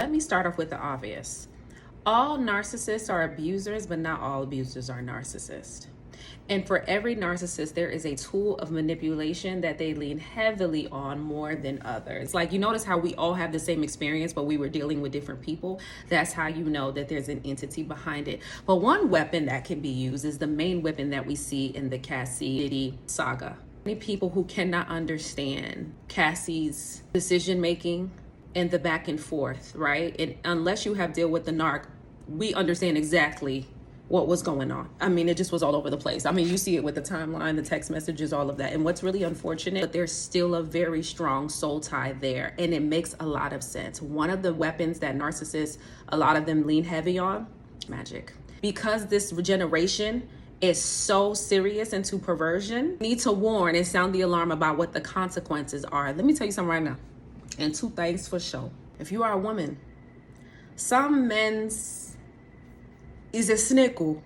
Let me start off with the obvious. All narcissists are abusers, but not all abusers are narcissists. And for every narcissist, there is a tool of manipulation that they lean heavily on more than others. Like, you notice how we all have the same experience, but we were dealing with different people. That's how you know that there's an entity behind it. But one weapon that can be used is the main weapon that we see in the Cassie Diddy saga. Many people who cannot understand Cassie's decision making and the back and forth, right? And unless you have dealt with the narc, we understand exactly what was going on. I mean, it just was all over the place. I mean, you see it with the timeline, the text messages, all of that. And what's really unfortunate, but there's still a very strong soul tie there. And it makes a lot of sense. One of the weapons that narcissists, a lot of them lean heavy on, magic. Because this generation is so serious into perversion, need to warn and sound the alarm about what the consequences are. Let me tell you something right now. And two things for sure. If you are a woman, some men's is a snickle.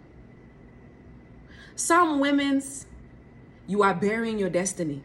Some women's, you are burying your destiny.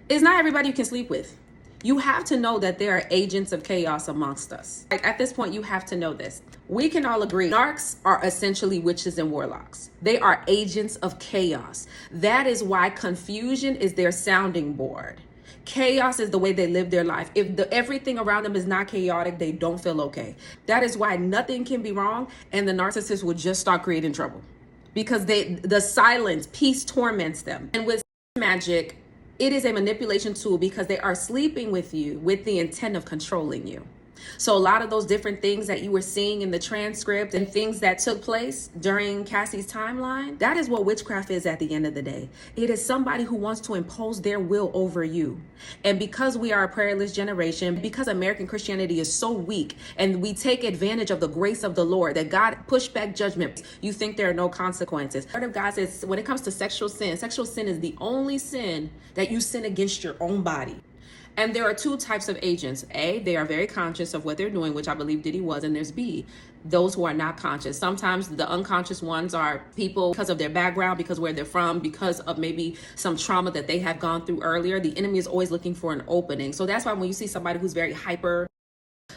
It's not everybody you can sleep with. You have to know that there are agents of chaos amongst us. Like, at this point, you have to know this. We can all agree narcs are essentially witches and warlocks. They are agents of chaos. That is why confusion is their sounding board. Chaos is the way they live their life. If everything around them is not chaotic, they don't feel okay. That is why nothing can be wrong, and the narcissist will just start creating trouble because the silence, peace torments them. And with magic, it is a manipulation tool because they are sleeping with you with the intent of controlling you. So a lot of those different things that you were seeing in the transcript and things that took place during Cassie's timeline, that is what witchcraft is at the end of the day. It is somebody who wants to impose their will over you. And because we are a prayerless generation, because American Christianity is so weak and we take advantage of the grace of the Lord, that God pushed back judgment, you think there are no consequences. The word of God says when it comes to sexual sin is the only sin that you sin against your own body. And there are two types of agents. A, they are very conscious of what they're doing, which I believe Diddy was. And there's B, those who are not conscious. Sometimes the unconscious ones are people because of their background, because where they're from, because of maybe some trauma that they have gone through earlier. The enemy is always looking for an opening. So that's why when you see somebody who's very hyper,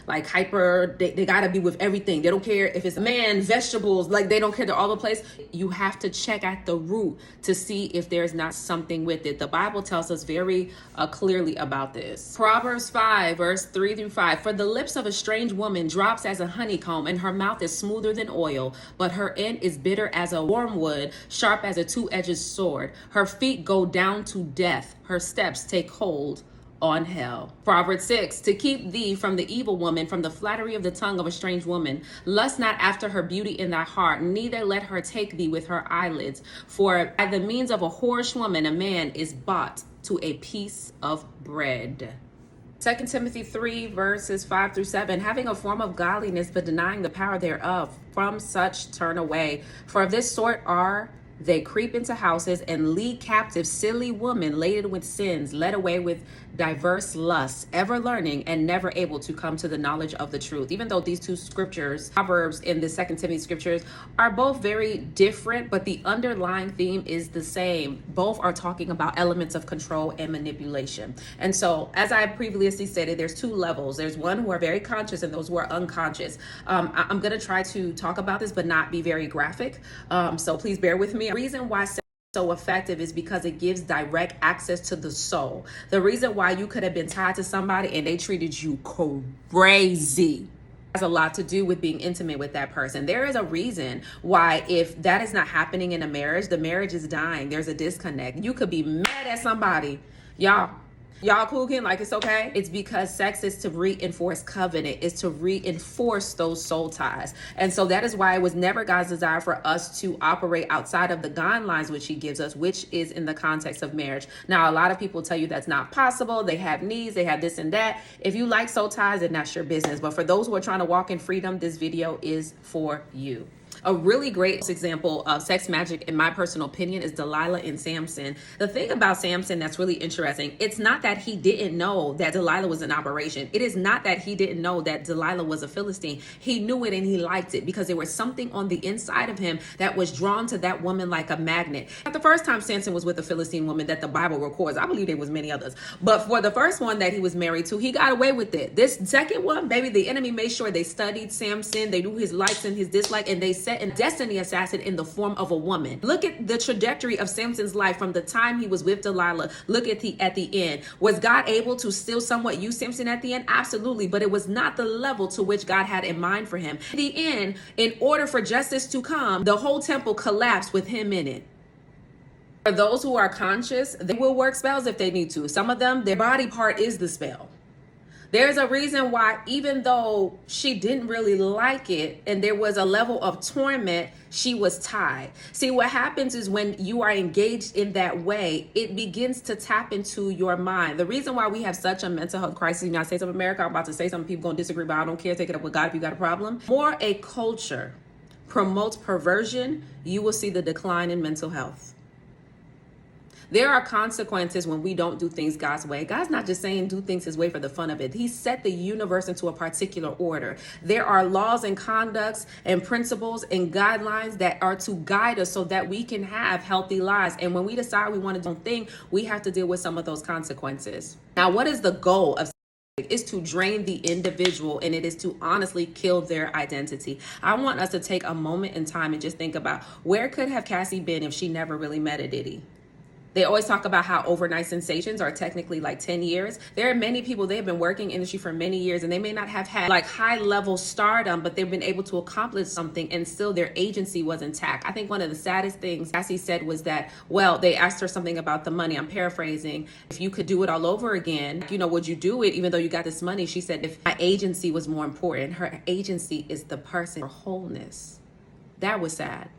they gotta be with everything. They don't care if it's a man, vegetables, like they don't care, they're all over the place. You have to check at the root to see if there's not something with it. The Bible tells us very clearly about this. Proverbs 5 verse 3-5. For the lips of a strange woman drops as a honeycomb, and her mouth is smoother than oil, but her end is bitter as a wormwood, sharp as a two-edged sword. Her feet go down to death, her steps take hold on hell. Proverbs 6, to keep thee from the evil woman, from the flattery of the tongue of a strange woman. Lust not after her beauty in thy heart, neither let her take thee with her eyelids. For by the means of a whorish woman, a man is bought to a piece of bread. 2 Timothy 3 verses 5-7, having a form of godliness, but denying the power thereof, from such turn away. For of this sort are they creep into houses and lead captive silly women laden with sins, led away with diverse lusts, ever learning and never able to come to the knowledge of the truth. Even though these two scriptures, Proverbs and the 2 Timothy scriptures, are both very different, but the underlying theme is the same. Both are talking about elements of control and manipulation. And so, as I previously stated, there's two levels. There's one who are very conscious and those who are unconscious. I'm going to try to talk about this, but not be very graphic. So please bear with me. The reason why so effective is because it gives direct access to the soul. The reason why you could have been tied to somebody and they treated you crazy has a lot to do with being intimate with that person. There is a reason why if that is not happening in a marriage, the marriage is dying. There's a disconnect. You could be mad at somebody. Y'all cool, Ken? Like, it's okay? It's because sex is to reinforce covenant. It's to reinforce those soul ties. And so that is why it was never God's desire for us to operate outside of the guidelines which he gives us, which is in the context of marriage. Now, a lot of people tell you that's not possible. They have needs. They have this and that. If you like soul ties, then that's your business. But for those who are trying to walk in freedom, this video is for you. A really great example of sex magic, in my personal opinion, is Delilah and Samson. The thing about Samson that's really interesting, it's not that he didn't know that Delilah was an aberration. It is not that he didn't know that Delilah was a Philistine. He knew it and he liked it because there was something on the inside of him that was drawn to that woman like a magnet. Not the first time Samson was with a Philistine woman that the Bible records. I believe there was many others. But for the first one that he was married to, he got away with it. This second one, baby, the enemy made sure they studied Samson. They knew his likes and his dislikes, and they set a destiny assassin in the form of a woman. Look at the trajectory of Samson's life from the time he was with Delilah. Look at the end. Was God able to still somewhat use Samson at the end? Absolutely, but it was not the level to which God had in mind for him. In the end, in order for justice to come, the whole temple collapsed with him in it. For those who are conscious, they will work spells if they need to. Some of them, their body part is the spell. There's a reason why, even though she didn't really like it and there was a level of torment, she was tied. See, what happens is when you are engaged in that way, it begins to tap into your mind. The reason why we have such a mental health crisis in the United States of America, I'm about to say something, people gonna disagree, but I don't care. Take it up with God if you got a problem. More a culture promotes perversion, you will see the decline in mental health. There are consequences when we don't do things God's way. God's not just saying do things his way for the fun of it. He set the universe into a particular order. There are laws and conducts and principles and guidelines that are to guide us so that we can have healthy lives. And when we decide we want to do something, we have to deal with some of those consequences. Now, what is the goal of is to drain the individual, and it is to honestly kill their identity. I want us to take a moment in time and just think about where could have Cassie been if she never really met a Diddy. They always talk about how overnight sensations are technically like 10 years. There are many people, they have been working industry for many years and they may not have had like high level stardom, but they've been able to accomplish something and still their agency was intact. I think one of the saddest things Cassie said was that, well, they asked her something about the money. I'm paraphrasing. If you could do it all over again, would you do it even though you got this money? She said, if my agency was more important, her agency is the person, her wholeness. That was sad.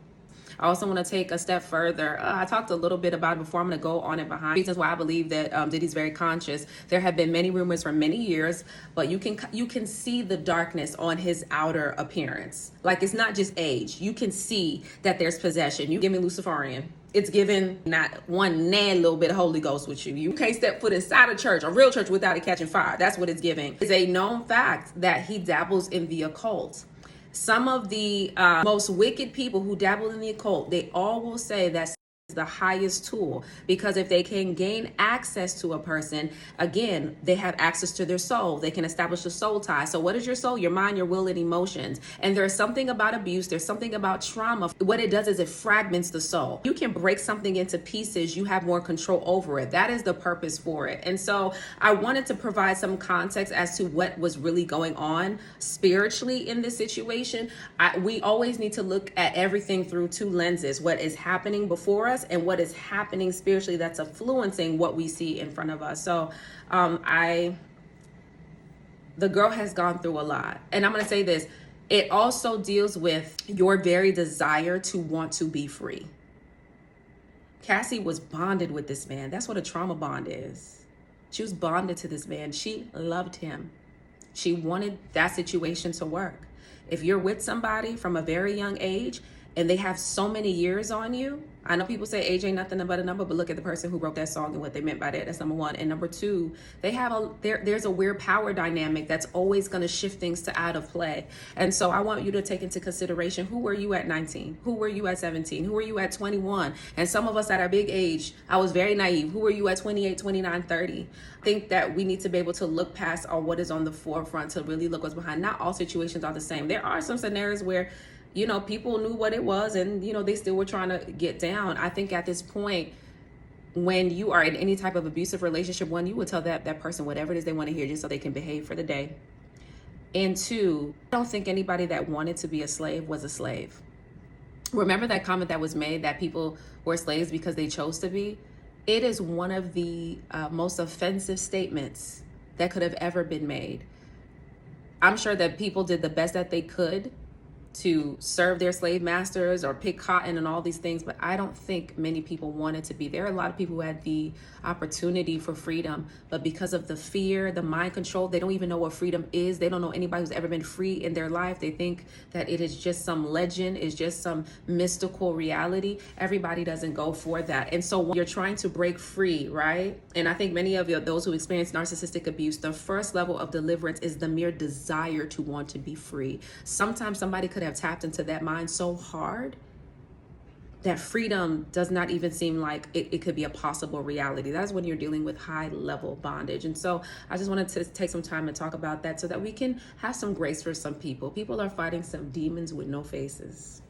I also want to take a step further. I talked a little bit about it before. I'm going to go on it behind reasons why I believe that Diddy's very conscious. There have been many rumors for many years, but you can see the darkness on his outer appearance. Like, it's not just age. You can see that there's possession. You give me Luciferian. It's given not one little bit of Holy Ghost with you. You can't step foot inside a church, a real church, without it catching fire. That's what it's giving. It's a known fact that he dabbles in the occult. Some of the most wicked people who dabble in the occult, they all will say that the highest tool, because if they can gain access to a person, again, they have access to their soul. They can establish a soul tie. So what is your soul? Your mind, your will, and emotions. And there's something about abuse. There's something about trauma. What it does is it fragments the soul. You can break something into pieces. You have more control over it. That is the purpose for it. And so I wanted to provide some context as to what was really going on spiritually in this situation. We always need to look at everything through two lenses: what is happening before us and what is happening spiritually that's influencing what we see in front of us. So the girl has gone through a lot. And I'm going to say this, it also deals with your very desire to want to be free. Cassie was bonded with this man. That's what a trauma bond is. She was bonded to this man. She loved him. She wanted that situation to work. If you're with somebody from a very young age and they have so many years on you, I know people say age ain't nothing but a number, but look at the person who wrote that song and what they meant by that. That's number one. And number two, there's a weird power dynamic that's always going to shift things to out of play. And so I want you to take into consideration, who were you at 19? Who were you at 17? Who were you at 21? And some of us at our big age, I was very naive. Who were you at 28, 29, 30? I think that we need to be able to look past what is on the forefront to really look what's behind. Not all situations are the same. There are some scenarios where people knew what it was and, they still were trying to get down. I think at this point, when you are in any type of abusive relationship, one, you would tell that person whatever it is they want to hear just so they can behave for the day. And two, I don't think anybody that wanted to be a slave was a slave. Remember that comment that was made that people were slaves because they chose to be? It is one of the most offensive statements that could have ever been made. I'm sure that people did the best that they could to serve their slave masters or pick cotton and all these things, but I don't think many people wanted to be. There are a lot of people who had the opportunity for freedom, but because of the fear, the mind control, they don't even know what freedom is. They don't know anybody who's ever been free in their life. They think that it is just some legend, is just some mystical reality. Everybody doesn't go for that. And so when you're trying to break free, right? And I think many of you, those who experience narcissistic abuse, the first level of deliverance is the mere desire to want to be free. Sometimes somebody could have tapped into that mind so hard that freedom does not even seem like it could be a possible reality. That's when you're dealing with high level bondage. And so I just wanted to take some time and talk about that so that we can have some grace for some people. People are fighting some demons with no faces.